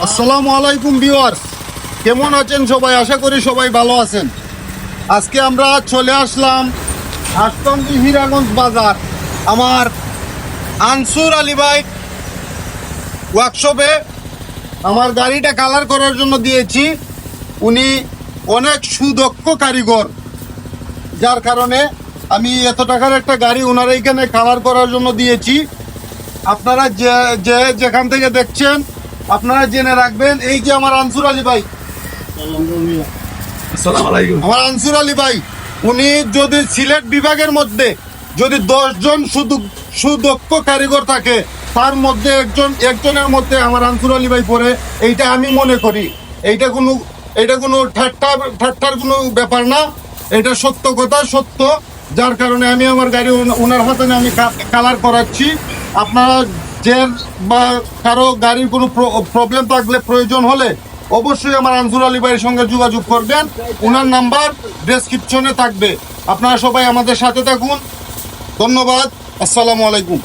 আসসালামু আলাইকুম ভিউয়ার্স, কেমন আছেন সবাই? আশা করি সবাই ভালো আছেন। আজকে আমরা চলে আসলাম হাসপান্দি হীরাগঞ্জ বাজার আমার আনসুর আলী ভাই ওয়ার্কশপে আমার গাড়িটা কালার করার জন্য দিয়েছি। উনি অনেক সুদক্ষ কারিগর, যার কারণে আমি এত টাকার একটা গাড়ি ওনার এইখানে কালার করার জন্য দিয়েছি। আপনারা যেখান থেকে দেখছেন আপনারা জেনে রাখবেন, এই যে আমার আনসুর আলী ভাই, আমার আনসুর আলী ভাই, উনি যদি সিলেট বিভাগের মধ্যে যদি 10 জন সুদক্ষ কারিগর থাকে, তার মধ্যে একজনের মধ্যে আমার আনসুর আলী ভাই পড়ে, এইটা আমি মনে করি। এইটা কোনো ঠাট্টার কোনো ব্যাপার না, এটা সত্য কথা, সত্য। যার কারণে আমি আমার গাড়ি ওনার হাতে আমি কালার করাচ্ছি। আপনারা যে বা কারো গাড়ির কোনো প্রবলেম থাকলে, প্রয়োজন হলে অবশ্যই আমার আনসুর আলী ভাইয়ের সঙ্গে যোগাযোগ করবেন। ওনার নাম্বার ডেসক্রিপশনে থাকবে। আপনারা সবাই আমাদের সাথে থাকুন। ধন্যবাদ। আসসালামু আলাইকুম।